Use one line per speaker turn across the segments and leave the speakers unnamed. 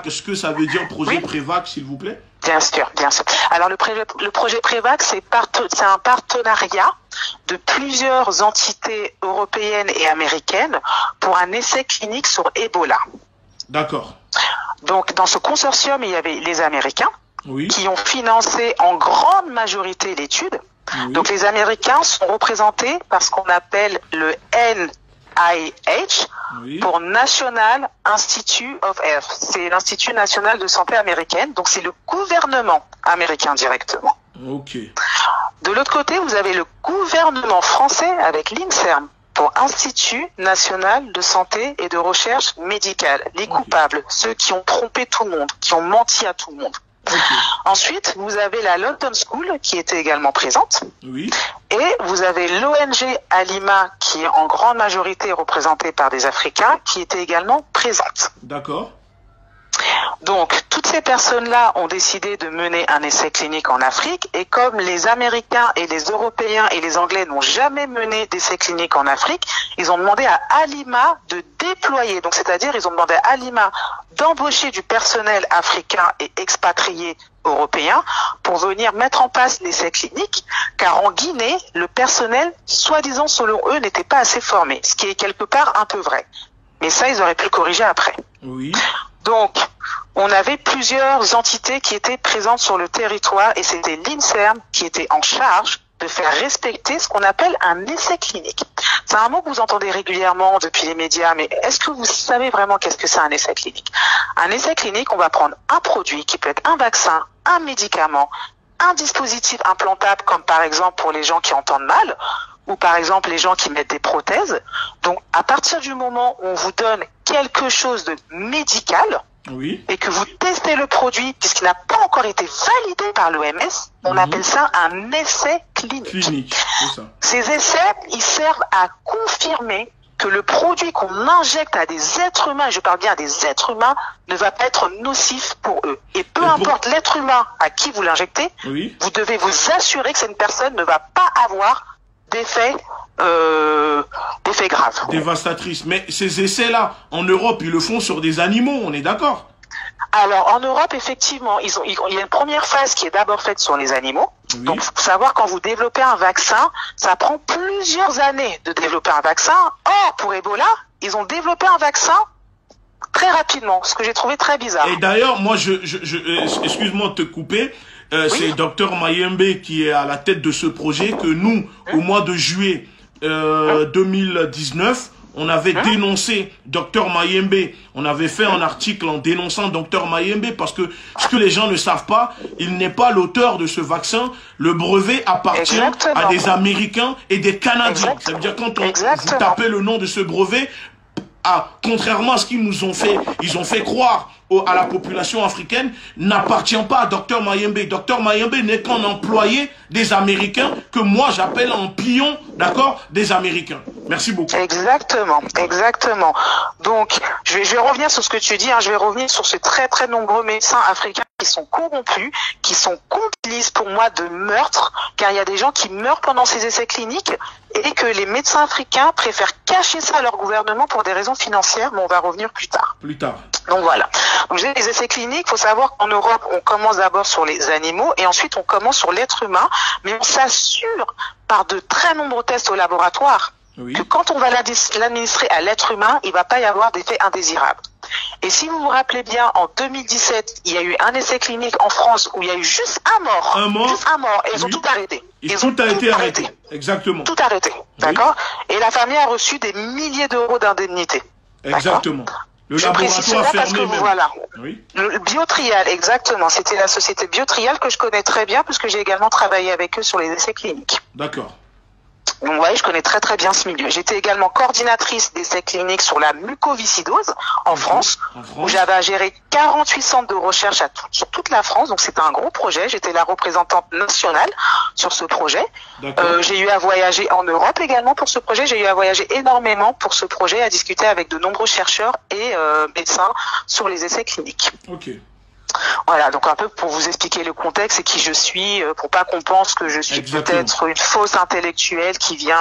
ce que ça veut dire projet
Oui.
Prévac, s'il vous plaît?
Bien sûr, bien sûr. Alors le projet Prévac, c'est un partenariat de plusieurs entités européennes et américaines pour un essai clinique sur Ebola.
D'accord.
Donc dans ce consortium, il y avait les Américains
Oui.
qui ont financé en grande majorité l'étude.
Oui.
Donc les Américains sont représentés par ce qu'on appelle le NIH,
Oui.
pour National Institute of Health. C'est l'Institut national de santé américaine, donc c'est le gouvernement américain directement.
Ok.
De l'autre côté, vous avez le gouvernement français avec l'INSERM pour Institut national de santé et de recherche médicale. Les coupables, ceux qui ont trompé tout le monde, qui ont menti à tout le monde.
Ok.
Ensuite, vous avez la London School qui était également présente.
Oui.
Et vous avez l'ONG Alima qui est en grande majorité représentée par des Africains qui était également présente.
D'accord.
Donc, toutes ces personnes-là ont décidé de mener un essai clinique en Afrique et comme les Américains et les Européens et les Anglais n'ont jamais mené d'essai clinique en Afrique, ils ont demandé à Alima de déployer, donc c'est-à-dire ils ont demandé à Alima d'embaucher du personnel africain et expatrié européen pour venir mettre en place l'essai clinique, car en Guinée, le personnel, soi-disant selon eux, n'était pas assez formé, ce qui est quelque part un peu vrai. Mais ça, ils auraient pu le corriger après.
Oui.
Donc, on avait plusieurs entités qui étaient présentes sur le territoire et c'était l'INSERM qui était en charge de faire respecter ce qu'on appelle un essai clinique. C'est un mot que vous entendez régulièrement depuis les médias, mais est-ce que vous savez vraiment qu'est-ce que c'est un essai clinique? Un essai clinique, on va prendre un produit qui peut être un vaccin, un médicament, un dispositif implantable comme par exemple pour les gens qui entendent mal, ou par exemple les gens qui mettent des prothèses. Donc à partir du moment où on vous donne quelque chose de médical
Oui.
et que vous testez le produit puisqu'il n'a pas encore été validé par l'OMS, on appelle ça un essai clinique.
Clinique, c'est ça.
Ces essais, ils servent à confirmer que le produit qu'on injecte à des êtres humains, et je parle bien des êtres humains, ne va pas être nocif pour eux. Et peu importe l'être humain à qui vous l'injectez,
Oui.
vous devez vous assurer que cette personne ne va pas avoir d'effets graves.
Dévastatrice. Mais ces essais-là, en Europe, ils le font sur des animaux, on est d'accord?
Alors, en Europe, effectivement, il y a une première phase qui est d'abord faite sur les animaux.
Oui.
Donc, il faut savoir, quand vous développez un vaccin, ça prend plusieurs années de développer un vaccin. Or, pour Ebola, ils ont développé un vaccin très rapidement, ce que j'ai trouvé très bizarre.
Et d'ailleurs, moi, excuse-moi de te couper, c'est Dr Mayembe qui est à la tête de ce projet que nous, au mois de juillet 2019, on avait dénoncé Dr Mayembe. On avait fait un article en dénonçant Dr Mayembe parce que ce que les gens ne savent pas, il n'est pas l'auteur de ce vaccin. Le brevet appartient à des Américains et des Canadiens. Ça veut dire quand vous tapez le nom de ce brevet, contrairement à ce qu'ils nous ont fait, ils ont fait croire à la population africaine, n'appartient pas à Dr Mayembe. Dr Mayembe n'est qu'un employé des Américains que moi j'appelle un pion, d'accord, des Américains. Merci beaucoup.
Exactement, exactement. Donc, je vais revenir sur ce que tu dis, je vais revenir sur ces très très nombreux médecins africains qui sont corrompus, qui sont complices pour moi de meurtres, car il y a des gens qui meurent pendant ces essais cliniques et que les médecins africains préfèrent cacher ça à leur gouvernement pour des raisons financières, mais on va revenir plus tard.
Plus tard.
Donc voilà. Donc j'ai les essais cliniques, il faut savoir qu'en Europe, on commence d'abord sur les animaux et ensuite on commence sur l'être humain, mais on s'assure par de très nombreux tests au laboratoire que quand on va l'administrer à l'être humain, il ne va pas y avoir d'effet indésirable. Et si vous vous rappelez bien, en 2017, il y a eu un essai clinique en France où il y a eu juste un mort. Juste un mort. Et ils ont tout arrêté.
Tout a été arrêté. Exactement.
Tout arrêté. D'accord? Et la famille a reçu des milliers d'euros d'indemnité.
Exactement. Le laboratoire fermé parce que, même.
Voilà. Le Biotrial, exactement. C'était la société Biotrial que je connais très bien puisque j'ai également travaillé avec eux sur les essais cliniques.
D'accord.
Donc ouais, je connais très très bien ce milieu. J'étais également coordinatrice d'essais cliniques sur la mucoviscidose en France, où j'avais à gérer 48 centres de recherche sur toute la France. Donc c'était un gros projet. J'étais la représentante nationale sur ce projet. J'ai eu à voyager en Europe également pour ce projet. J'ai eu à voyager énormément pour ce projet, à discuter avec de nombreux chercheurs et médecins sur les essais cliniques.
Ok.
Voilà, donc un peu pour vous expliquer le contexte et qui je suis, pour pas qu'on pense que je suis peut-être une fausse intellectuelle qui vient...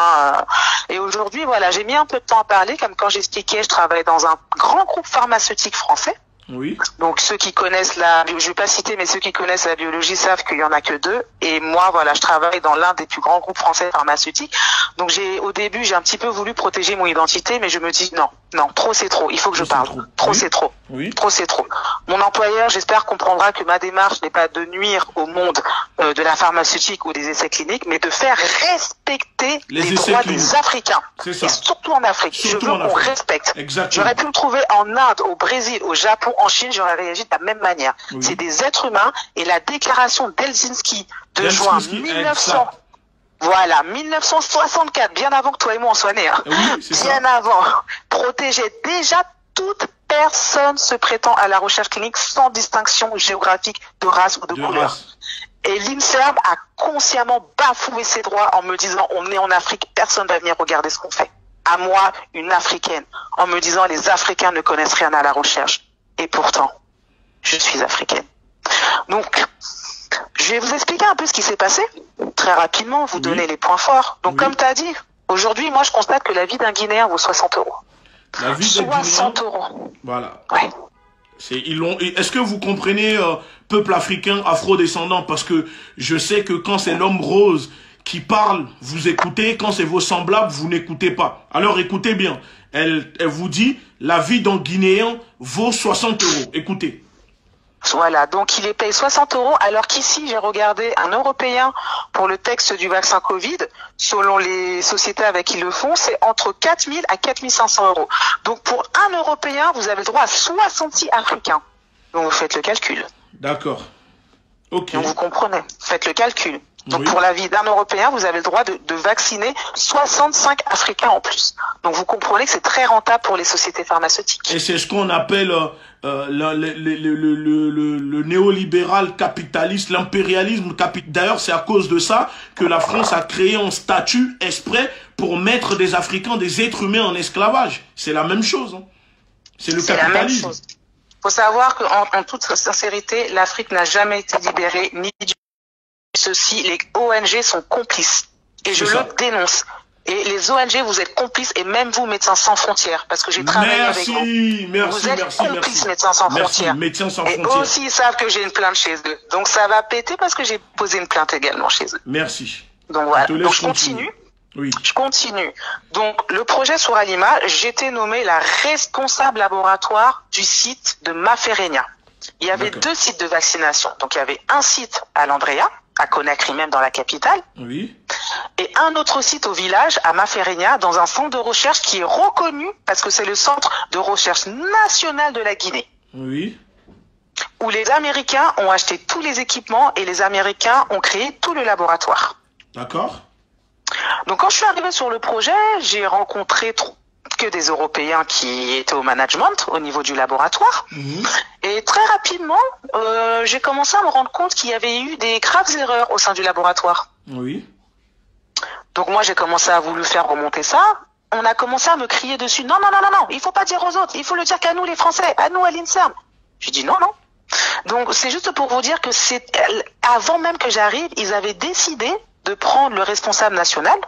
Et aujourd'hui, voilà, j'ai mis un peu de temps à parler, comme quand j'expliquais, je travaille dans un grand groupe pharmaceutique français.
Oui.
Donc ceux qui connaissent je vais pas citer, mais ceux qui connaissent la biologie savent qu'il y en a que 2. Et moi, voilà, je travaille dans l'un des plus grands groupes français pharmaceutiques. Donc au début, j'ai un petit peu voulu protéger mon identité, mais je me dis non, trop c'est trop. Il faut que je parle. Trop c'est trop.
Oui.
Trop c'est trop. Mon employeur, j'espère, comprendra que ma démarche n'est pas de nuire au monde de la pharmaceutique ou des essais cliniques, mais de faire respecter les droits des Africains.
C'est ça.
Et surtout en Afrique. Je veux qu'on respecte.
Exactement.
J'aurais pu me trouver en Inde, au Brésil, au Japon, en Chine, j'aurais réagi de la même manière. Oui. C'est des êtres humains, et la déclaration d'Helsinki de juin 1964, bien avant que toi et moi on soit nés, hein,
oui,
bien avant, protégeait déjà toute personne se prêtant à la recherche clinique sans distinction géographique de race ou de couleur. Et l'INSERM a consciemment bafoué ses droits en me disant on est en Afrique, personne ne va venir regarder ce qu'on fait. À moi, une Africaine, en me disant les Africains ne connaissent rien à la recherche. Et pourtant, je suis africaine. Donc, je vais vous expliquer un peu ce qui s'est passé, très rapidement, vous donner les points forts. Donc, comme tu as dit, aujourd'hui, moi, je constate que la vie d'un Guinéen vaut 60 euros.
La vie d'un Guinéen,
60 euros.
Voilà.
Ouais.
Est-ce que vous comprenez, peuple africain, afro-descendant, parce que je sais que quand c'est l'homme rose qui parle, vous écoutez, quand c'est vos semblables, vous n'écoutez pas. Alors écoutez bien, elle vous dit, la vie d'un Guinéen vaut 60 euros. Écoutez.
Voilà, donc il les paye 60 euros, alors qu'ici, j'ai regardé un Européen pour le texte du vaccin Covid, selon les sociétés avec qui ils le font, c'est entre 4 000 à 4 500 euros. Donc pour un Européen, vous avez le droit à 66 Africains. Donc vous faites le calcul.
D'accord. Ok.
Donc vous comprenez, faites le calcul. Donc pour la vie d'un Européen, vous avez le droit de vacciner 65 Africains en plus. Donc vous comprenez que c'est très rentable pour les sociétés pharmaceutiques.
Et c'est ce qu'on appelle le néolibéral capitaliste, l'impérialisme capitaliste. D'ailleurs, c'est à cause de ça que la France a créé un statut exprès pour mettre des Africains, des êtres humains en esclavage. C'est la même chose. Hein. C'est le capitalisme.
Il faut savoir qu'en toute sincérité, l'Afrique n'a jamais été libérée, ni du ceci, les ONG sont complices. Et je le dénonce. Et les ONG, vous êtes complices, et même vous, Médecins sans frontières, parce que j'ai travaillé avec vous. Vous êtes complices, Médecins sans frontières. Et eux aussi, ils savent que j'ai une plainte chez eux. Donc ça va péter parce que j'ai posé une plainte également chez eux.
Merci.
Donc voilà. Donc je continue.
Oui.
Je continue. Donc le projet Souralima, j'étais nommée la responsable laboratoire du site de Mafereña. Il y avait 2 sites de vaccination. Donc il y avait un site à Landrea, à Conakry même dans la capitale.
Oui.
Et un autre site au village, à Mafereña, dans un centre de recherche qui est reconnu parce que c'est le centre de recherche national de la Guinée.
Oui.
Où les Américains ont acheté tous les équipements et les Américains ont créé tout le laboratoire.
D'accord.
Donc quand je suis arrivée sur le projet, j'ai rencontré que des Européens qui étaient au management, au niveau du laboratoire. Et très rapidement, j'ai commencé à me rendre compte qu'il y avait eu des graves erreurs au sein du laboratoire.
Oui.
Donc moi, j'ai commencé à vouloir faire remonter ça. On a commencé à me crier dessus. Non, il faut pas dire aux autres. Il faut le dire qu'à nous, les Français, à nous, à l'INSERM. Je dis non. Donc c'est juste pour vous dire que avant même que j'arrive, ils avaient décidé de prendre le responsable national,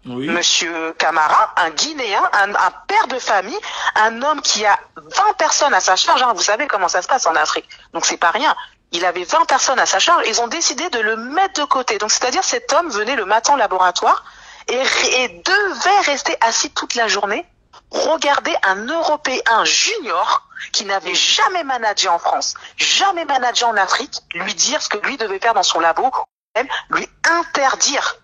Monsieur Camara, un Guinéen, un père de famille, un homme qui a 20 personnes à sa charge. Hein. Vous savez comment ça se passe en Afrique. Donc c'est pas rien. Il avait 20 personnes à sa charge. Ils ont décidé de le mettre de côté. Donc c'est-à-dire cet homme venait le matin au laboratoire et devait rester assis toute la journée, regarder un Européen junior qui n'avait jamais managé en France, jamais managé en Afrique, lui dire ce que lui devait faire dans son labo, lui interdire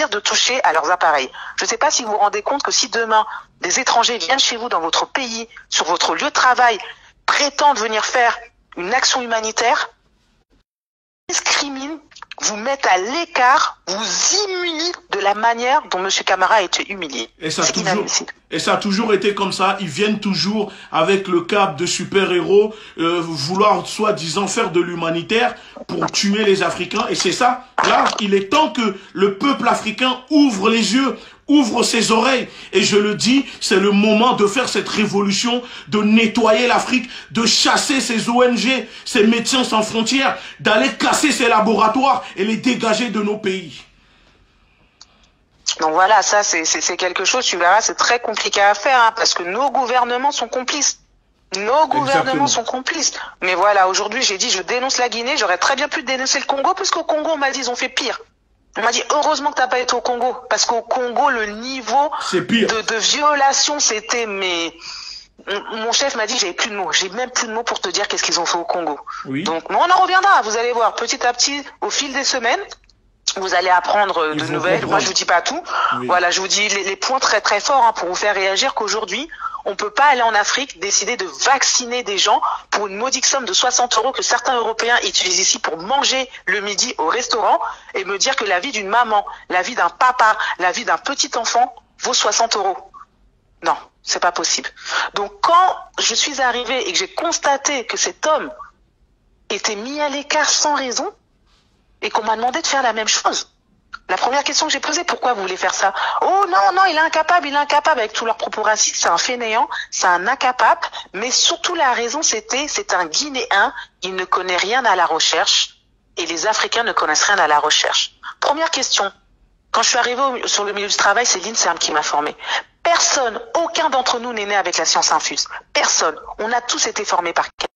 de toucher à leurs appareils. Je ne sais pas si vous vous rendez compte que si demain, des étrangers viennent chez vous dans votre pays, sur votre lieu de travail, prétendent venir faire une action humanitaire, discriminent, vous mettent à l'écart, vous humilient de la manière dont M. Camara a été humilié.
Et ça a toujours été comme ça. Ils viennent toujours avec le cap de super-héros, vouloir soi-disant faire de l'humanitaire pour tuer les Africains. Et c'est ça. Là, il est temps que le peuple africain ouvre les yeux, ouvre ses oreilles. Et je le dis, c'est le moment de faire cette révolution, de nettoyer l'Afrique, de chasser ces ONG, ces médecins sans frontières, d'aller casser ces laboratoires et les dégager de nos pays.
Donc voilà, ça c'est quelque chose, tu verras, c'est très compliqué à faire, hein, parce que nos gouvernements sont complices. Nos gouvernements
Exactement.
sont complices. Mais voilà, aujourd'hui, j'ai dit, je dénonce la Guinée. J'aurais très bien pu dénoncer le Congo, parce qu'au Congo, on m'a dit, ils ont fait pire. On m'a dit, heureusement que t'as pas été au Congo. Parce qu'au Congo, le niveau
C'est pire.
de violation, c'était, mais, mon chef m'a dit, j'avais plus de mots. J'ai même plus de mots pour te dire qu'est-ce qu'ils ont fait au Congo.
Oui.
Donc, mais on en reviendra. Vous allez voir, petit à petit, au fil des semaines, vous allez apprendre de nouvelles.
comprendre.
Moi, je vous dis pas tout.
Oui.
Voilà, je vous dis les points très très forts pour vous faire réagir qu'aujourd'hui, on peut pas aller en Afrique décider de vacciner des gens pour une modique somme de 60 € que certains Européens utilisent ici pour manger le midi au restaurant et me dire que la vie d'une maman, la vie d'un papa, la vie d'un petit enfant vaut 60 €. Non, c'est pas possible. Donc quand je suis arrivée et que j'ai constaté que cet homme était mis à l'écart sans raison, et qu'on m'a demandé de faire la même chose. La première question que j'ai posée, pourquoi vous voulez faire ça? Oh non, non, il est incapable avec tous leurs propos racistes, c'est un fainéant, c'est un incapable, mais surtout la raison c'était, c'est un Guinéen, il ne connaît rien à la recherche, et les Africains ne connaissent rien à la recherche. Première question, quand je suis arrivée sur le milieu du travail, c'est l'INSERM qui m'a formée. Personne, aucun d'entre nous n'est né avec la science infuse. Personne. On a tous été formés par quelqu'un.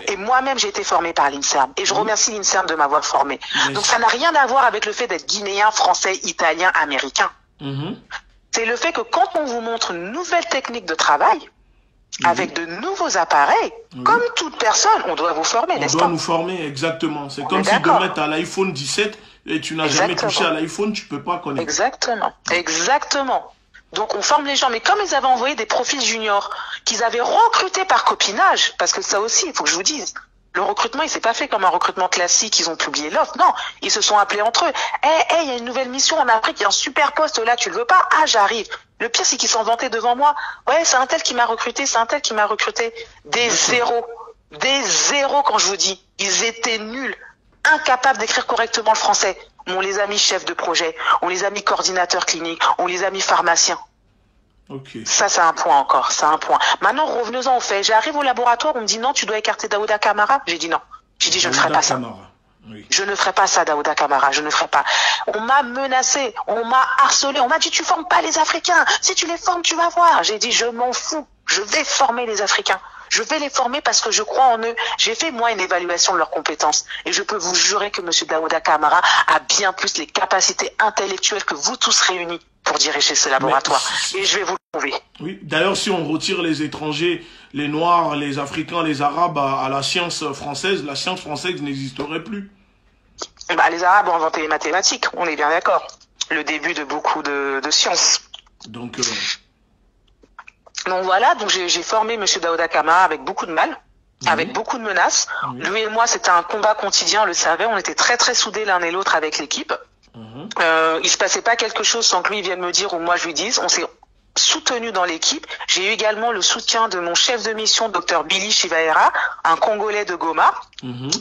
Et moi-même, j'ai été formée par l'INSERM. Et je remercie l'INSERM de m'avoir formée. Donc ça n'a rien à voir avec le fait d'être guinéen, français, italien, américain. C'est le fait que quand on vous montre une nouvelle technique de travail, avec de nouveaux appareils, comme toute personne, on doit vous former, n'est-ce pas?
On doit nous former, exactement. C'est comme si demain tu as l'iPhone 17 et tu n'as jamais touché à l'iPhone, tu peux pas connaître.
Exactement, exactement. Donc on forme les gens, mais comme ils avaient envoyé des profils juniors, qu'ils avaient recrutés par copinage, parce que ça aussi, il faut que je vous dise, le recrutement, il s'est pas fait comme un recrutement classique, ils ont publié l'offre, non, ils se sont appelés entre eux. Il y a une nouvelle mission en Afrique, il y a un super poste là, tu le veux pas? Ah, j'arrive. Le pire, c'est qu'ils s'en vantaient devant moi. Ouais, c'est un tel qui m'a recruté, c'est un tel qui m'a recruté. Des zéros quand je vous dis. Ils étaient nuls, incapables d'écrire correctement le français. On les a mis chefs de projet, on les a mis coordinateurs cliniques, on les a mis pharmaciens.
Okay.
Ça, c'est un point encore, c'est un point. Maintenant, revenons-en au fait. J'arrive au laboratoire, on me dit non, tu dois écarter Daouda Camara. J'ai dit non. J'ai dit je ne ferai pas ça.
Oui.
Je ne ferai pas ça, Daouda Camara, je ne ferai pas. On m'a menacé, on m'a harcelé, on m'a dit tu formes pas les Africains. Si tu les formes, tu vas voir. J'ai dit je m'en fous, je vais former les Africains. Je vais les former parce que je crois en eux. J'ai fait, moi, une évaluation de leurs compétences. Et je peux vous jurer que M. Daouda Camara a bien plus les capacités intellectuelles que vous tous réunis pour diriger ce laboratoire. Et je vais vous le prouver. Oui.
D'ailleurs, si on retire les étrangers, les Noirs, les Africains, les Arabes à la science française n'existerait plus.
Bah, les Arabes ont inventé les mathématiques, on est bien d'accord. Le début de beaucoup de sciences.
Donc
voilà, donc j'ai formé M. Daouda Camara avec beaucoup de mal, avec beaucoup de menaces. Lui et moi, c'était un combat quotidien, on le savait, on était très très soudés l'un et l'autre avec l'équipe. Il se passait pas quelque chose sans que lui vienne me dire ou moi je lui dise. On s'est soutenu dans l'équipe. J'ai eu également le soutien de mon chef de mission, Dr Billy Chivaera, un Congolais de Goma.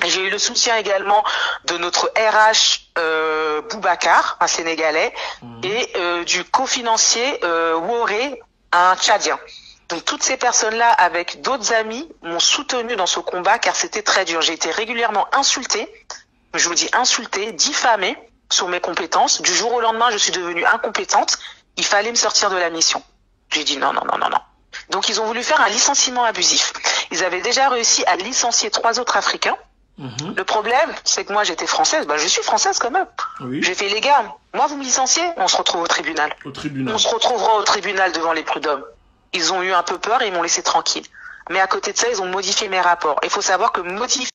J'ai eu le soutien également de notre RH Boubacar, un Sénégalais, et du cofinancier Woré, un Tchadien. Donc toutes ces personnes-là, avec d'autres amis, m'ont soutenu dans ce combat car c'était très dur. J'ai été régulièrement insultée, je vous dis insultée, diffamée sur mes compétences. Du jour au lendemain, je suis devenue incompétente. Il fallait me sortir de la mission. J'ai dit non. Donc ils ont voulu faire un licenciement abusif. Ils avaient déjà réussi à licencier 3 autres Africains. Le problème, c'est que moi j'étais française. Bah, je suis française quand même. J'ai fait les gars, moi vous me licenciez, on se retrouve au tribunal. On se retrouvera au tribunal devant les prud'hommes. Ils ont eu un peu peur et ils m'ont laissé tranquille. Mais à côté de ça, ils ont modifié mes rapports. Il faut savoir que modifier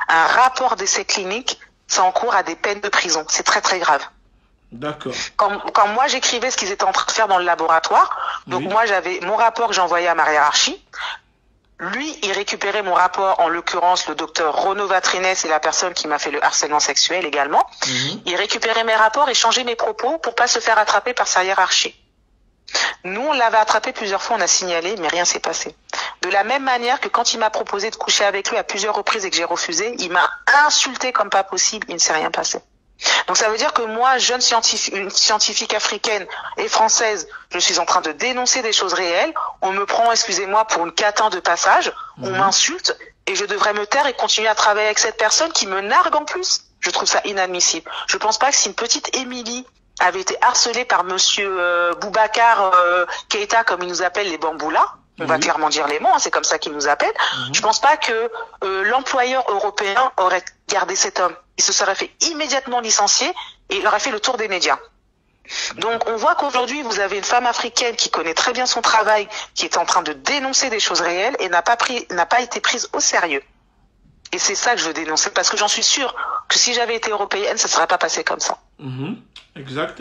un rapport d'essai clinique, ça encourt à des peines de prison. C'est très très grave.
D'accord.
Quand moi j'écrivais ce qu'ils étaient en train de faire dans le laboratoire, donc moi j'avais mon rapport que j'envoyais à ma hiérarchie. Lui, il récupérait mon rapport, en l'occurrence le docteur Renaud Vatrines, c'est la personne qui m'a fait le harcèlement sexuel également. Il récupérait mes rapports et changeait mes propos pour pas se faire attraper par sa hiérarchie. Nous, on l'avait attrapé plusieurs fois, on a signalé, mais rien s'est passé. De la même manière que quand il m'a proposé de coucher avec lui à plusieurs reprises et que j'ai refusé, il m'a insulté comme pas possible, il ne s'est rien passé. Donc ça veut dire que moi, jeune scientifique africaine et française, je suis en train de dénoncer des choses réelles. On me prend, excusez-moi, pour une catin de passage. On m'insulte et je devrais me taire et continuer à travailler avec cette personne qui me nargue en plus. Je trouve ça inadmissible. Je pense pas que si une petite Émilie avait été harcelée par monsieur Boubacar Keïta, comme il nous appelle les bamboulas, On va clairement dire les mots, hein, c'est comme ça qu'ils nous appellent. Je pense pas que l'employeur européen aurait gardé cet homme. Il se serait fait immédiatement licencier et il aurait fait le tour des médias. Donc on voit qu'aujourd'hui vous avez une femme africaine qui connaît très bien son travail, qui est en train de dénoncer des choses réelles et n'a pas été prise au sérieux. Et c'est ça que je veux dénoncer parce que j'en suis sûre que si j'avais été européenne, ça ne serait pas passé comme ça.
Exact.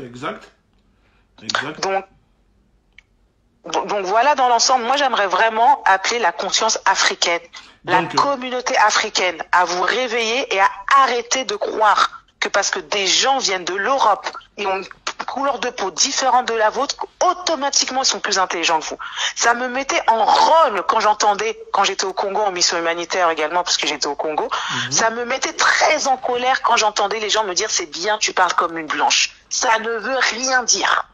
Donc voilà, dans l'ensemble, moi j'aimerais vraiment appeler la conscience africaine, la communauté africaine à vous réveiller et à arrêter de croire que parce que des gens viennent de l'Europe et ont une couleur de peau différente de la vôtre, automatiquement ils sont plus intelligents que vous. Ça me mettait en rôle quand j'étais au Congo en mission humanitaire également, parce que j'étais au Congo, ça me mettait très en colère quand j'entendais les gens me dire c'est bien, tu parles comme une blanche. Ça ne veut rien dire.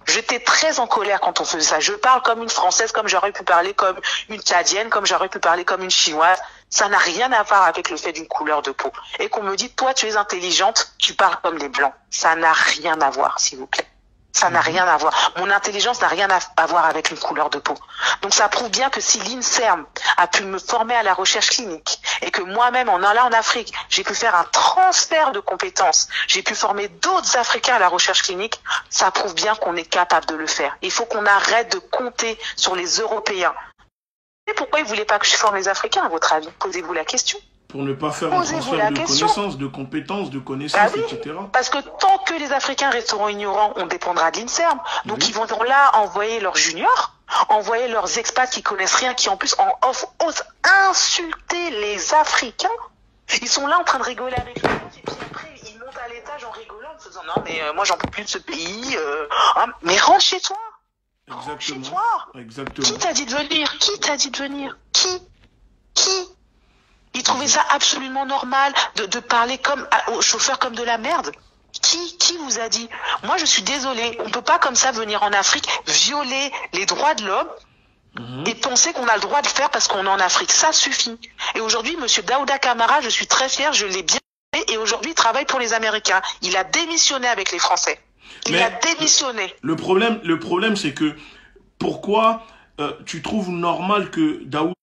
J'étais très en colère quand on faisait ça. Je parle comme une Française, comme j'aurais pu parler comme une Tchadienne, comme j'aurais pu parler comme une Chinoise. Ça n'a rien à voir avec le fait d'une couleur de peau. Et qu'on me dit, toi, tu es intelligente, tu parles comme les Blancs. Ça n'a rien à voir, s'il vous plaît. Ça n'a rien à voir. Mon intelligence n'a rien à voir avec une couleur de peau. Donc ça prouve bien que si l'INSERM a pu me former à la recherche clinique et que moi-même, en allant en Afrique, j'ai pu faire un transfert de compétences, j'ai pu former d'autres Africains à la recherche clinique, ça prouve bien qu'on est capable de le faire. Il faut qu'on arrête de compter sur les Européens. Et pourquoi ils ne voulaient pas que je forme les Africains, à votre avis? Posez-vous la question.
Pour ne pas faire un transfert de connaissances, de compétences, de connaissances, etc.
Parce que tant que les Africains resteront ignorants, on dépendra de l'INSERM. Donc ils vont là envoyer leurs juniors, envoyer leurs expats qui connaissent rien, qui en plus osent insulter les Africains. Ils sont là en train de rigoler avec eux. Et puis après, ils montent à l'étage en rigolant, en se disant non mais moi j'en peux plus de ce pays. Mais rentre chez toi. Rentre chez toi.
Exactement.
Qui t'a dit de venir? Qui? Ils trouvaient ça absolument normal de parler aux chauffeurs comme de la merde. Qui vous a dit? Moi, je suis désolée. On peut pas comme ça venir en Afrique violer les droits de l'homme et penser qu'on a le droit de le faire parce qu'on est en Afrique. Ça suffit. Et aujourd'hui, monsieur Daouda Camara, je suis très fière, je l'ai bien fait et aujourd'hui, il travaille pour les Américains. Il a démissionné avec les Français. Il a démissionné.
Le problème, c'est que pourquoi tu trouves normal que Daouda,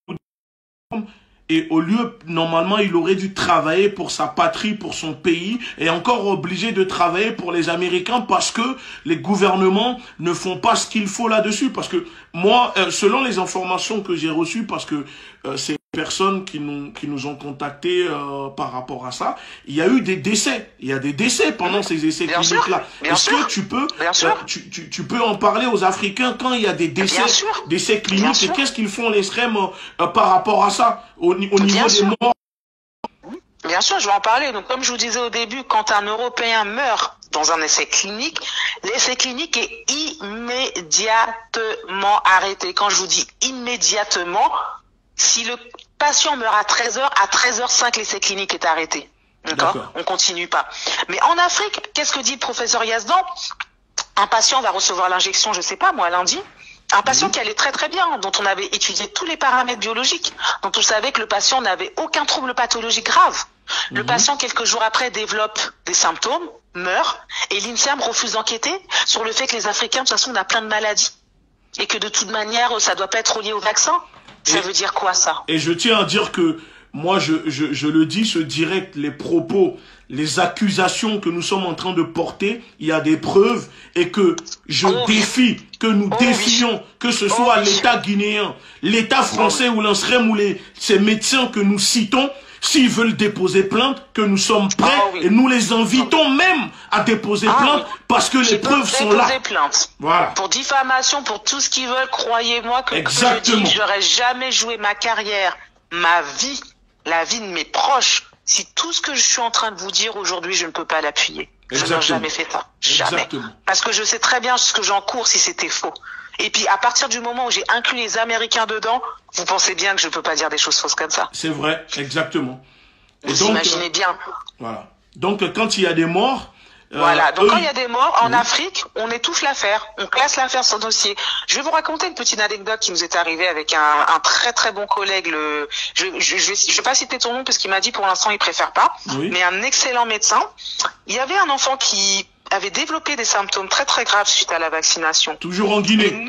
et au lieu, normalement, il aurait dû travailler pour sa patrie, pour son pays, et encore obligé de travailler pour les Américains parce que les gouvernements ne font pas ce qu'il faut là-dessus. Parce que moi, selon les informations que j'ai reçues, parce que c'est personnes qui nous ont contactés par rapport à ça, il y a eu des décès. Il y a des décès pendant ces essais cliniques-là. Est-ce que tu peux en parler aux Africains quand il y a des décès cliniques et qu'est-ce qu'ils font l'extrême par rapport à ça au niveau des morts?
Bien sûr, je vais en parler. Donc, comme je vous disais au début, quand un Européen meurt dans un essai clinique, l'essai clinique est immédiatement arrêté. Quand je vous dis immédiatement, si le patient meurt à 13h, à 13h05, l'essai clinique est arrêté. D'accord? On continue pas. Mais en Afrique, qu'est-ce que dit le professeur Yazdan? Un patient va recevoir l'injection, je sais pas, moi, lundi. Un patient qui allait très très bien, dont on avait étudié tous les paramètres biologiques, dont on savait que le patient n'avait aucun trouble pathologique grave. Le patient, quelques jours après, développe des symptômes, meurt, et l'INSERM refuse d'enquêter sur le fait que les Africains, de toute façon, on a plein de maladies. Et que de toute manière, ça doit pas être lié au vaccin. Ça veut dire quoi, ça?
Et je tiens à dire que, moi, je le dis, ce direct, les propos, les accusations que nous sommes en train de porter, il y a des preuves et que je défie, que nous défions, que ce soit l'État guinéen, l'État français ou l'INSERM ou ces médecins que nous citons, s'ils veulent déposer plainte, que nous sommes prêts et nous les invitons même à déposer plainte parce que les preuves sont là.
Plainte.
Voilà.
Pour diffamation, pour tout ce qu'ils veulent, croyez-moi que je dis, j'aurais jamais joué ma carrière, ma vie, la vie de mes proches, si tout ce que je suis en train de vous dire aujourd'hui, je ne peux pas l'appuyer. Je n'ai jamais fait ça. Jamais. Exactement. Parce que je sais très bien ce que j'encours si c'était faux. Et puis, à partir du moment où j'ai inclus les Américains dedans, vous pensez bien que je ne peux pas dire des choses fausses comme ça.
C'est vrai, exactement.
Vous imaginez bien.
Voilà. Donc, quand il y a des morts...
voilà, donc quand il y a des morts, en Afrique, on étouffe l'affaire, on classe l'affaire sans dossier. Je vais vous raconter une petite anecdote qui nous est arrivée avec un très très bon collègue. Je vais pas citer ton nom parce qu'il m'a dit pour l'instant il préfère pas, mais un excellent médecin. Il y avait un enfant qui avait développé des symptômes très très graves suite à la vaccination.
Toujours en Guinée.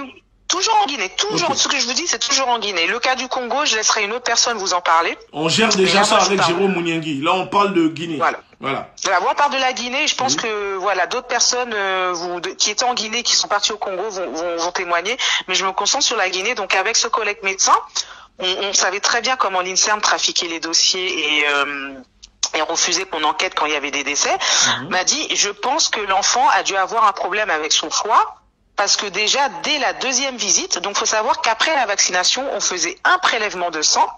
Toujours en Guinée, toujours. Okay. Ce que je vous dis, c'est toujours en Guinée. Le cas du Congo, je laisserai une autre personne vous en parler.
On gère déjà ça avec Jérôme Mouniangui. Là, on parle de Guinée.
Voilà. Voilà, on parle de la Guinée. Je pense que voilà, d'autres personnes qui étaient en Guinée, qui sont parties au Congo, vont témoigner. Mais je me concentre sur la Guinée. Donc, avec ce collègue médecin, on savait très bien comment l'INSERM trafiquait les dossiers et refusait qu'on enquête quand il y avait des décès. M'a dit, je pense que l'enfant a dû avoir un problème avec son foie. Parce que déjà, dès la deuxième visite, donc faut savoir qu'après la vaccination, on faisait un prélèvement de sang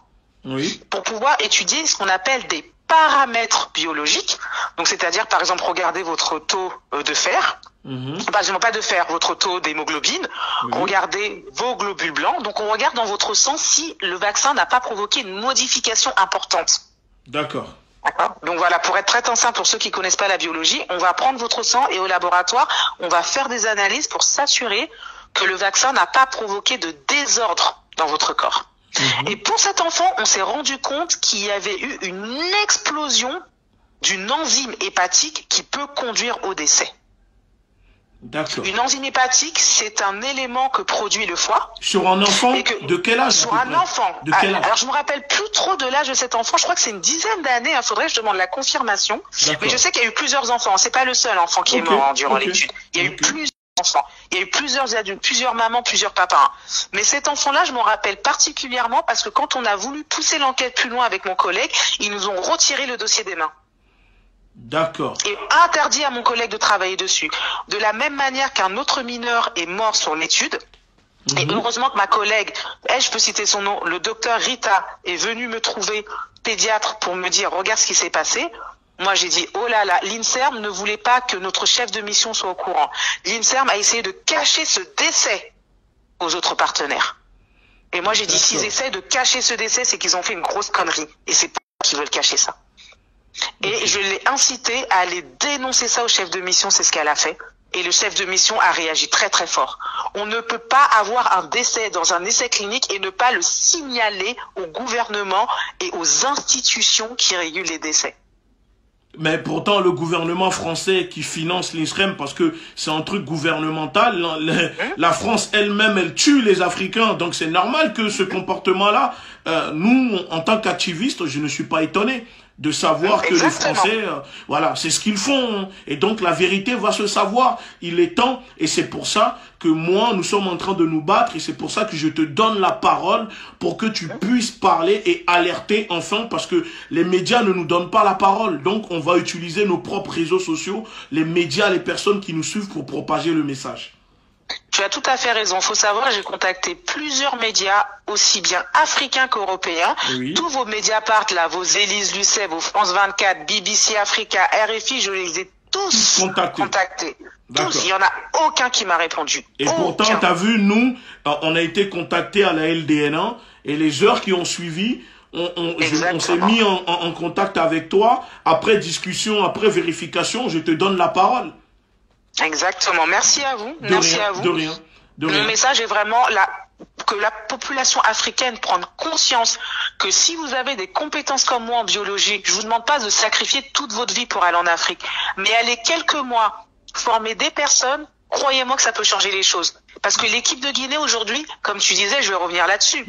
pour pouvoir étudier ce qu'on appelle des paramètres biologiques. Donc, c'est-à-dire, par exemple, regarder votre taux de fer. Pas de fer, votre taux d'hémoglobine. Regardez vos globules blancs. Donc, on regarde dans votre sang si le vaccin n'a pas provoqué une modification importante.
D'accord.
Donc voilà, pour être très simple, pour ceux qui connaissent pas la biologie, on va prendre votre sang et au laboratoire, on va faire des analyses pour s'assurer que le vaccin n'a pas provoqué de désordre dans votre corps. Et pour cet enfant, on s'est rendu compte qu'il y avait eu une explosion d'une enzyme hépatique qui peut conduire au décès.
D'accord.
Une enzyme hépatique, c'est un élément que produit le foie.
Sur un enfant de quel âge?
Sur un enfant.
De quel âge?
Alors, je me rappelle plus trop de l'âge de cet enfant. Je crois que c'est une dizaine d'années. Il faudrait que je demande la confirmation. Mais je sais qu'il y a eu plusieurs enfants. C'est pas le seul enfant qui est mort durant l'étude. Il y a eu plusieurs enfants. Il y a eu plusieurs adultes, plusieurs mamans, plusieurs papas. Mais cet enfant-là, je m'en rappelle particulièrement parce que quand on a voulu pousser l'enquête plus loin avec mon collègue, ils nous ont retiré le dossier des mains.
D'accord.
Et interdit à mon collègue de travailler dessus. De la même manière qu'un autre mineur est mort sur l'étude, et heureusement que ma collègue, je peux citer son nom, le docteur Rita, est venu me trouver pédiatre pour me dire, regarde ce qui s'est passé. Moi, j'ai dit, oh là là, l'INSERM ne voulait pas que notre chef de mission soit au courant. L'INSERM a essayé de cacher ce décès aux autres partenaires. Et moi, j'ai dit, s'ils essaient de cacher ce décès, c'est qu'ils ont fait une grosse connerie. Et c'est pas qu'ils veulent cacher ça. Et je l'ai incité à aller dénoncer ça au chef de mission, c'est ce qu'elle a fait. Et le chef de mission a réagi très très fort. On ne peut pas avoir un décès dans un essai clinique et ne pas le signaler au gouvernement et aux institutions qui régulent les décès.
Mais pourtant, le gouvernement français qui finance l'INSERM, parce que c'est un truc gouvernemental, la France elle-même, elle tue les Africains. Donc c'est normal que ce comportement-là, nous, en tant qu'activistes, je ne suis pas étonné de savoir que les Français, voilà, c'est ce qu'ils font. Et donc la vérité va se savoir. Il est temps, et c'est pour ça que moi, nous sommes en train de nous battre, et c'est pour ça que je te donne la parole pour que tu puisses parler et alerter enfin, parce que les médias ne nous donnent pas la parole. Donc on va utiliser nos propres réseaux sociaux, les médias, les personnes qui nous suivent pour propager le message.
Tu as tout à fait raison. Faut savoir, j'ai contacté plusieurs médias, aussi bien africains qu'européens. Tous vos Mediapart, là, vos Élise Lucet, vos France 24, BBC Africa, RFI, je les ai tous contactés. Tous. Il n'y en a aucun qui m'a répondu.
Et pourtant, tu as vu, nous, on a été contactés à la LDN1 et les heures qui ont suivi, on s'est mis en contact avec toi. Après discussion, après vérification, je te donne la parole.
Exactement. Merci à vous. Merci à vous.
De rien.
Mon message est vraiment que la population africaine prenne conscience que si vous avez des compétences comme moi en biologie, je vous demande pas de sacrifier toute votre vie pour aller en Afrique, mais aller quelques mois former des personnes, croyez-moi que ça peut changer les choses. Parce que l'équipe de Guinée aujourd'hui, comme tu disais, je vais revenir là-dessus.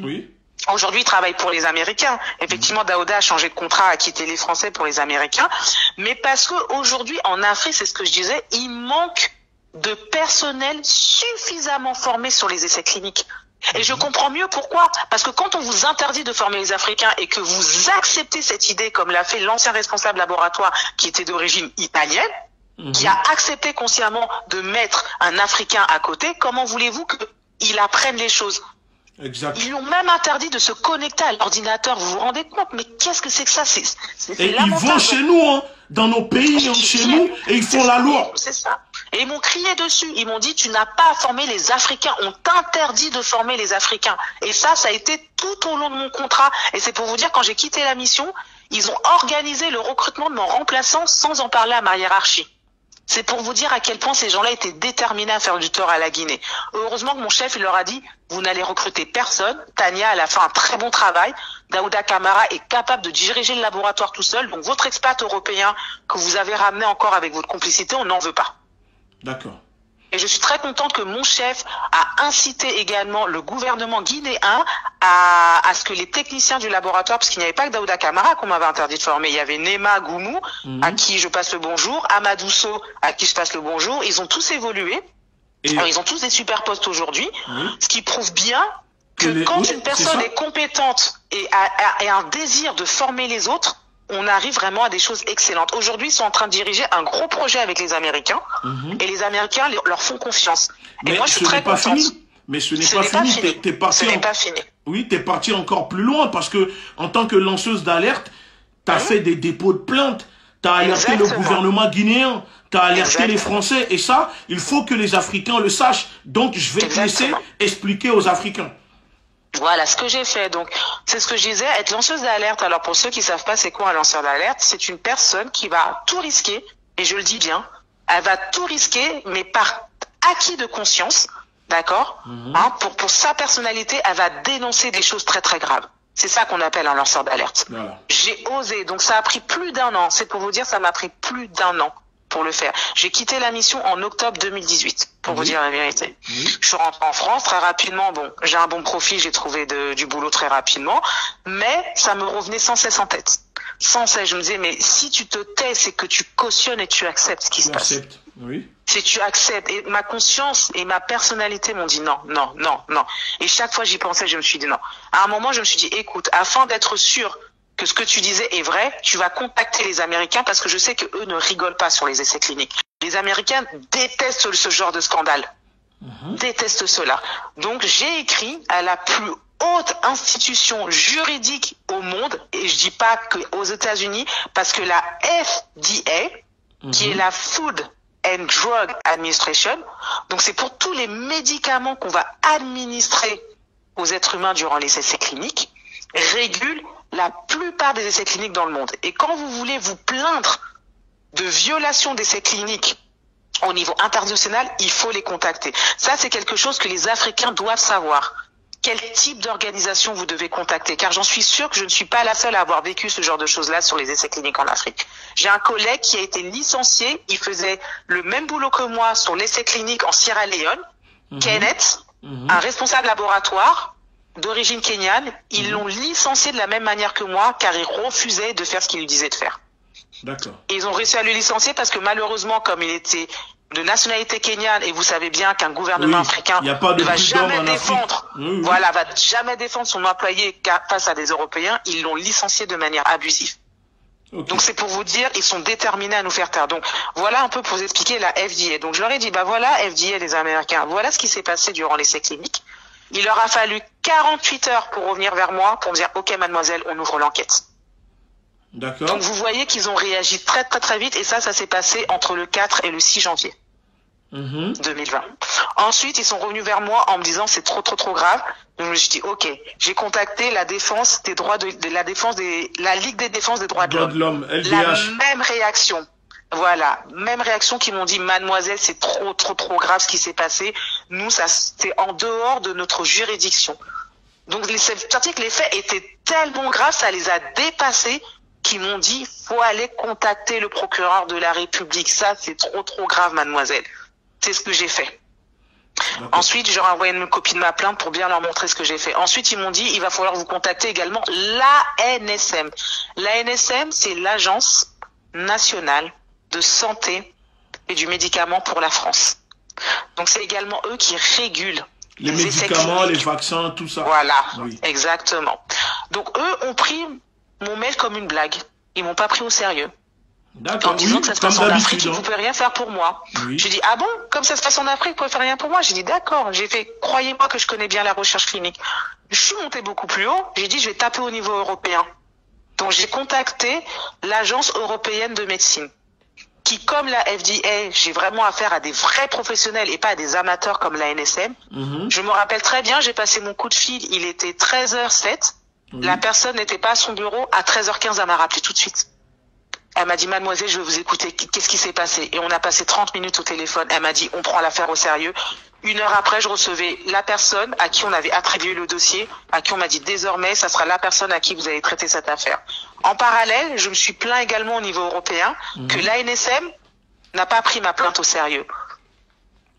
Aujourd'hui, il travaille pour les Américains. Effectivement, Daouda a changé de contrat, a quitté les Français pour les Américains. Mais parce que aujourd'hui, en Afrique, c'est ce que je disais, il manque de personnel suffisamment formé sur les essais cliniques. Et je comprends mieux pourquoi. Parce que quand on vous interdit de former les Africains et que vous acceptez cette idée, comme l'a fait l'ancien responsable laboratoire qui était d'origine italienne, qui a accepté consciemment de mettre un Africain à côté, comment voulez-vous qu'il apprenne les choses?
Exact.
Ils ont même interdit de se connecter à l'ordinateur. Vous vous rendez compte? Mais qu'est-ce que c'est que ça?
Et ils vont chez nous, hein, dans nos pays, chez nous, et ils font la loi.
C'est ça. Et ils m'ont crié dessus. Ils m'ont dit, tu n'as pas à former les Africains. On t'interdit de former les Africains. Et ça a été tout au long de mon contrat. Et c'est pour vous dire, quand j'ai quitté la mission, ils ont organisé le recrutement de mon remplaçant sans en parler à ma hiérarchie. C'est pour vous dire à quel point ces gens-là étaient déterminés à faire du tort à la Guinée. Heureusement que mon chef, il leur a dit, vous n'allez recruter personne. Tania, elle a fait un très bon travail. Daouda Camara est capable de diriger le laboratoire tout seul. Donc votre expat européen que vous avez ramené encore avec votre complicité, on n'en veut pas.
D'accord.
Et je suis très contente que mon chef a incité également le gouvernement guinéen à ce que les techniciens du laboratoire, parce qu'il n'y avait pas que Daouda Camara qu'on m'avait interdit de former, il y avait Nema Goumou, à qui je passe le bonjour, Amadou Sow, à qui je passe le bonjour, ils ont tous évolué. Alors, ils ont tous des super postes aujourd'hui, ce qui prouve bien que quand une personne est compétente et a un désir de former les autres, on arrive vraiment à des choses excellentes. Aujourd'hui, ils sont en train de diriger un gros projet avec les Américains, et les Américains leur font confiance.
Mais
et moi, je suis très contente.
Mais ce n'est pas fini. T'es parti.
Ce n'est pas fini.
Oui, t'es parti encore plus loin parce que en tant que lanceuse d'alerte, t'as fait des dépôts de plaintes, t'as alerté le gouvernement guinéen, t'as alerté les Français, et ça, il faut que les Africains le sachent. Donc, je vais te laisser expliquer aux Africains.
Voilà ce que j'ai fait. Donc, c'est ce que je disais, être lanceuse d'alerte. Alors, pour ceux qui savent pas c'est quoi un lanceur d'alerte, c'est une personne qui va tout risquer, et je le dis bien, elle va tout risquer, mais par acquis de conscience, d'accord, pour sa personnalité, elle va dénoncer des choses très très graves. C'est ça qu'on appelle un lanceur d'alerte. Voilà. J'ai osé, donc ça a pris plus d'1 an. C'est pour vous dire, ça m'a pris plus d'1 an pour le faire. J'ai quitté la mission en octobre 2018, pour vous dire la vérité. Je suis rentrée en France très rapidement. Bon, j'ai un bon profil, j'ai trouvé du boulot très rapidement, mais ça me revenait sans cesse en tête. Sans cesse, je me disais, mais si tu te tais, c'est que tu cautionnes et tu acceptes ce qui se passe.
Oui.
Si tu acceptes, et ma conscience et ma personnalité m'ont dit non, non, non, non. Et chaque fois j'y pensais, je me suis dit non. À un moment, je me suis dit, écoute, afin d'être sûr que ce que tu disais est vrai, tu vas contacter les Américains parce que je sais que eux ne rigolent pas sur les essais cliniques. Les Américains détestent ce genre de scandale. Détestent cela. Donc j'ai écrit à la plus haute institution juridique au monde, et je dis pas que aux États-Unis, parce que la FDA, qui est la Food and Drug Administration, donc c'est pour tous les médicaments qu'on va administrer aux êtres humains durant les essais cliniques, régule la plupart des essais cliniques dans le monde. Et quand vous voulez vous plaindre de violation d'essais cliniques au niveau international, il faut les contacter. Ça, c'est quelque chose que les Africains doivent savoir. Quel type d'organisation vous devez contacter? Car j'en suis sûre que je ne suis pas la seule à avoir vécu ce genre de choses-là sur les essais cliniques en Afrique. J'ai un collègue qui a été licencié, il faisait le même boulot que moi sur l'essai clinique en Sierra Leone. Kenneth, un responsable laboratoire d'origine kenyane, ils l'ont licencié de la même manière que moi, car il refusait de faire ce qu'il lui disait de faire.
D'accord.
Et ils ont réussi à le licencier parce que malheureusement, comme il était de nationalité kenyane, et vous savez bien qu'un gouvernement africain ne va jamais défendre, va jamais défendre son employé face à des Européens, ils l'ont licencié de manière abusive. Donc c'est pour vous dire, ils sont déterminés à nous faire taire. Donc voilà un peu pour vous expliquer la FDA. Donc je leur ai dit, bah voilà FDA les Américains, voilà ce qui s'est passé durant l'essai clinique. Il leur a fallu 48 heures pour revenir vers moi, pour me dire, ok mademoiselle, on ouvre l'enquête.
D'accord.
Donc vous voyez qu'ils ont réagi très très très vite, et ça s'est passé entre le 4 et le 6 janvier 2020. Ensuite, ils sont revenus vers moi en me disant c'est trop grave. Donc je me suis dit ok, j'ai contacté la défense des droits la Ligue des défenses des droits de l'homme. La même réaction. Voilà, même réaction, qui m'ont dit mademoiselle, c'est trop grave ce qui s'est passé. Nous, ça c'était en dehors de notre juridiction. Donc c'est-à-dire que les faits étaient tellement graves, ça les a dépassés, qui m'ont dit faut aller contacter le procureur de la République. Ça, c'est trop grave, mademoiselle. C'est ce que j'ai fait. Ensuite, j'aurais envoyé une copie de ma plainte pour bien leur montrer ce que j'ai fait. Ensuite, ils m'ont dit il va falloir vous contacter également l'ANSM. L'ANSM, c'est l'Agence nationale de santé et du médicament pour la France. Donc c'est également eux qui régulent
les médicaments, les vaccins, tout ça.
Voilà, exactement. Donc eux ont pris mon mail comme une blague. Ils m'ont pas pris au sérieux. En disant que ça se passe en Afrique, vous pouvez rien faire pour moi. J'ai dit ah bon, comme ça se passe en Afrique, vous pouvez faire rien pour moi. J'ai dit d'accord. J'ai fait, croyez-moi que je connais bien la recherche clinique. Je suis montée beaucoup plus haut. J'ai dit je vais taper au niveau européen. Donc j'ai contacté l'Agence européenne de médecine, qui, comme la FDA, j'ai vraiment affaire à des vrais professionnels et pas à des amateurs comme la NSM. Je me rappelle très bien, j'ai passé mon coup de fil, il était 13h07. La personne n'était pas à son bureau. À 13h15, elle m'a rappelé tout de suite. Elle m'a dit, mademoiselle, je veux vous écouter. Qu'est-ce qui s'est passé? Et on a passé 30 minutes au téléphone. Elle m'a dit, on prend l'affaire au sérieux. 1 heure après, je recevais la personne à qui on avait attribué le dossier, à qui on m'a dit, désormais, ça sera la personne à qui vous allez traiter cette affaire. En parallèle, je me suis plaint également au niveau européen que l'ANSM n'a pas pris ma plainte au sérieux.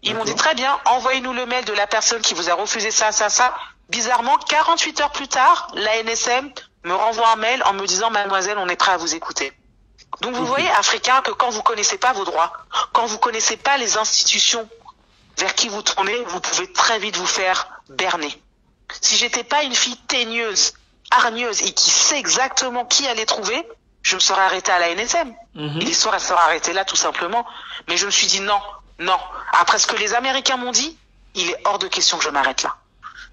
Ils m'ont dit très bien, envoyez-nous le mail de la personne qui vous a refusé ça, ça, ça. Bizarrement, 48 heures plus tard, la NSM me renvoie un mail en me disant, mademoiselle, on est prêt à vous écouter. Donc vous voyez, Africains, que quand vous connaissez pas vos droits, quand vous connaissez pas les institutions vers qui vous tournez, vous pouvez très vite vous faire berner. Si j'étais pas une fille teigneuse, hargneuse et qui sait exactement qui aller trouver, je me serais arrêtée à la NSM. Et l'histoire, elle serait arrêtée là, tout simplement. Mais je me suis dit non, non. Après ce que les Américains m'ont dit, il est hors de question que je m'arrête là.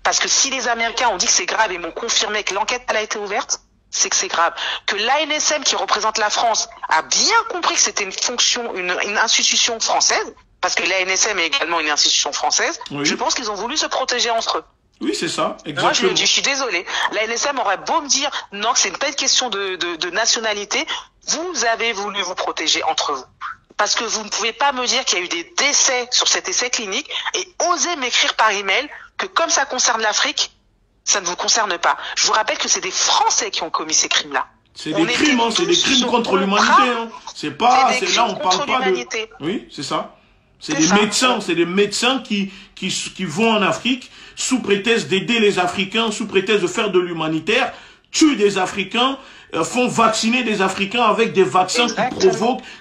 Parce que si les Américains ont dit que c'est grave et m'ont confirmé que l'enquête, elle a été ouverte, c'est que c'est grave. Que l'ANSM, qui représente la France, a bien compris que c'était une fonction, une institution française, parce que l'ANSM est également une institution française, je pense qu'ils ont voulu se protéger entre eux.
Oui, c'est ça, exactement.
Moi, je le dis, je suis désolée. La NSM aurait beau me dire, non, que c'est pas une question de nationalité, vous avez voulu vous protéger entre vous. Parce que vous ne pouvez pas me dire qu'il y a eu des décès sur cet essai clinique et oser m'écrire par email que comme ça concerne l'Afrique, ça ne vous concerne pas. Je vous rappelle que c'est des Français qui ont commis ces crimes-là.
C'est des crimes, hein, c'est des crimes contre l'humanité. Hein. C'est pas, c'est là, on parle pas de... Oui, c'est ça. C'est des médecins, c'est des médecins qui vont en Afrique sous prétexte d'aider les Africains, sous prétexte de faire de l'humanitaire, tuent des Africains, font vacciner des Africains avec des vaccins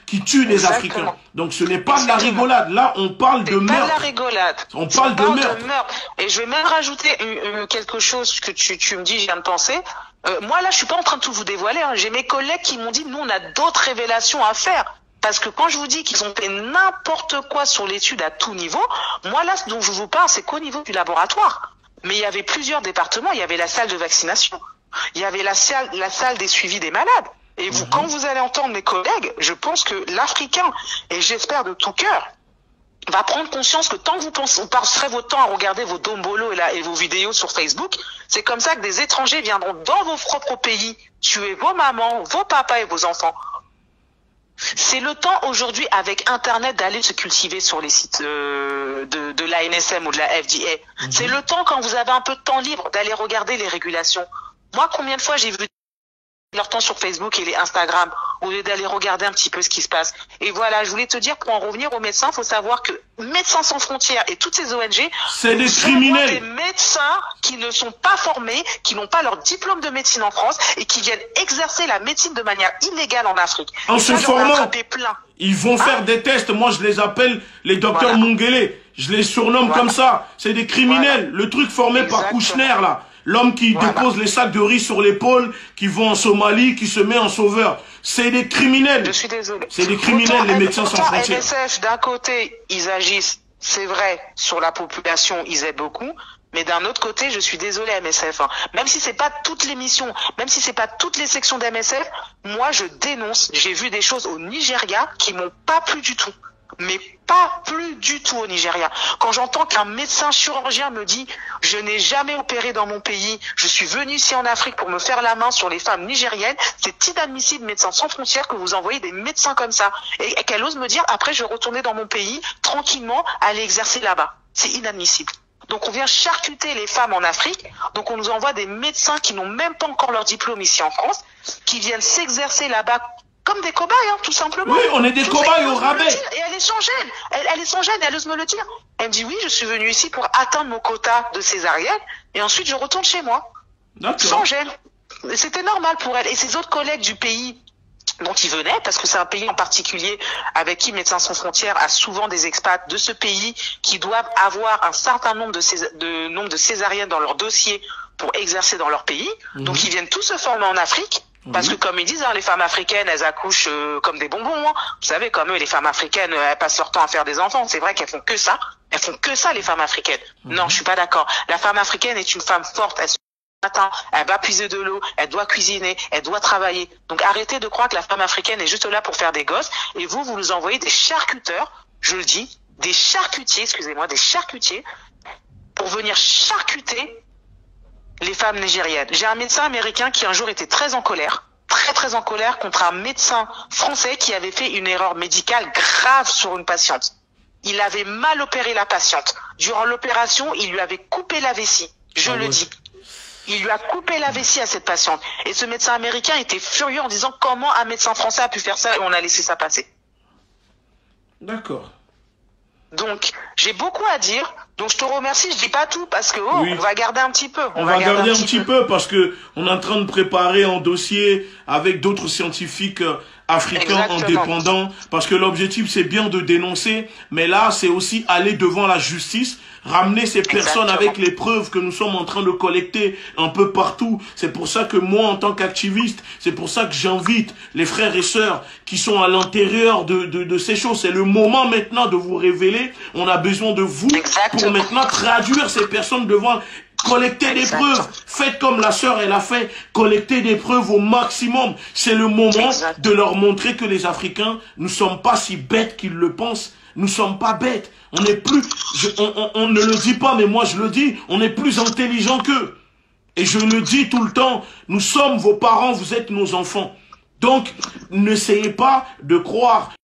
qui tuent des Africains. Donc ce n'est pas de la rigolade. Là, on parle de meurtre.
Pas de la rigolade.
On parle de meurtre.
Et je vais même rajouter quelque chose que tu me dis, je viens de penser. Moi, là, je suis pas en train de tout vous dévoiler. Hein. J'ai mes collègues qui m'ont dit, nous, on a d'autres révélations à faire. Parce que quand je vous dis qu'ils ont fait n'importe quoi sur l'étude à tout niveau, moi là, ce dont je vous parle, c'est qu'au niveau du laboratoire. Mais il y avait plusieurs départements, il y avait la salle de vaccination, il y avait la salle des suivis des malades. Et vous, quand vous allez entendre mes collègues, je pense que l'Africain, et j'espère de tout cœur, va prendre conscience que tant que vous passerez votre temps à regarder vos dombolos et vos vidéos sur Facebook, c'est comme ça que des étrangers viendront dans vos propres pays tuer vos mamans, vos papas et vos enfants. C'est le temps aujourd'hui avec Internet d'aller se cultiver sur les sites de l'ANSM ou de la FDA. C'est le temps quand vous avez un peu de temps libre d'aller regarder les régulations. Moi, combien de fois j'ai vu leur temps sur Facebook et les Instagram au lieu d'aller regarder un petit peu ce qui se passe. Et voilà, je voulais te dire, pour en revenir aux médecins, il faut savoir que Médecins sans frontières et toutes ces ONG,
c'est des criminels.
Des médecins qui ne sont pas formés, qui n'ont pas leur diplôme de médecine en France et qui viennent exercer la médecine de manière illégale en Afrique.
En se formant, ils vont faire des tests. Moi, je les appelle les docteurs Mungele. Je les surnomme comme ça. C'est des criminels. Le truc formé par Kouchner, là. L'homme qui dépose les sacs de riz sur l'épaule, qui vont en Somalie, qui se met en sauveur. C'est des criminels.
Je suis désolé.
C'est des criminels, les médecins sans frontières.
MSF, d'un côté, ils agissent, c'est vrai, sur la population, ils aident beaucoup. Mais d'un autre côté, je suis désolé MSF. Hein. Même si c'est pas toutes les missions, même si c'est pas toutes les sections d'MSF, moi je dénonce. J'ai vu des choses au Nigeria qui m'ont pas plu du tout. Mais pas plus du tout au Nigeria. Quand j'entends qu'un médecin chirurgien me dit « Je n'ai jamais opéré dans mon pays, je suis venu ici en Afrique pour me faire la main sur les femmes nigériennes », c'est inadmissible, Médecins sans frontières, que vous envoyez des médecins comme ça. Et qu'elle ose me dire « Après, je vais retourner dans mon pays, tranquillement, aller exercer là-bas ». C'est inadmissible. Donc on vient charcuter les femmes en Afrique, donc on nous envoie des médecins qui n'ont même pas encore leur diplôme ici en France, qui viennent s'exercer là-bas comme des cobayes, hein, tout simplement.
Oui, on est des cobayes au rabais.
Et elle est sans gêne. Elle est sans gêne, elle ose me le dire. Elle me dit oui, je suis venue ici pour atteindre mon quota de césarienne et ensuite je retourne chez moi. Sans gêne. C'était normal pour elle. Et ses autres collègues du pays dont ils venaient, parce que c'est un pays en particulier avec qui Médecins sans frontières a souvent des expats de ce pays qui doivent avoir un certain nombre de césariennes dans leur dossier pour exercer dans leur pays. Donc ils viennent tous se former en Afrique. Parce que comme ils disent, hein, les femmes africaines, elles accouchent comme des bonbons. Hein. Vous savez, comme eux, les femmes africaines, elles passent leur temps à faire des enfants. C'est vrai qu'elles font que ça. Elles font que ça, les femmes africaines. Non, je suis pas d'accord. La femme africaine est une femme forte. Elle se lève le matin, elle va puiser de l'eau, elle doit cuisiner, elle doit travailler. Donc arrêtez de croire que la femme africaine est juste là pour faire des gosses. Et vous nous envoyez des charcuteurs, je le dis, des charcutiers, excusez-moi, des charcutiers, pour venir charcuter les femmes nigériennes. J'ai un médecin américain qui un jour était très en colère contre un médecin français qui avait fait une erreur médicale grave sur une patiente. Il avait mal opéré la patiente. Durant l'opération, il lui avait coupé la vessie. Je le dis. Il lui a coupé la vessie à cette patiente. Et ce médecin américain était furieux en disant comment un médecin français a pu faire ça et on a laissé ça passer.
D'accord.
Donc, j'ai beaucoup à dire. Donc, je te remercie. Je dis pas tout parce que
Oui.
on va garder un petit peu.
On va garder un petit peu parce que on est en train de préparer un dossier avec d'autres scientifiques africains
Exactement.
indépendants. Parce que l'objectif, c'est bien de dénoncer, mais là, c'est aussi aller devant la justice, ramener ces personnes
Exactement.
avec les preuves que nous sommes en train de collecter un peu partout. C'est pour ça que moi, en tant qu'activiste, c'est pour ça que j'invite les frères et sœurs qui sont à l'intérieur de ces choses. C'est le moment maintenant de vous révéler. On a besoin de vous
Exactement.
pour maintenant traduire ces personnes devant, collecter des
Exactement.
preuves. Faites comme la sœur, elle a fait, collecter des preuves au maximum. C'est le moment
Exactement.
de leur montrer que les Africains, nous sommes pas si bêtes qu'ils le pensent. Nous sommes pas bêtes. On est plus, on ne le dit pas, mais moi je le dis, on est plus intelligent qu'eux. Et je le dis tout le temps, nous sommes vos parents, vous êtes nos enfants. Donc, n'essayez pas de croire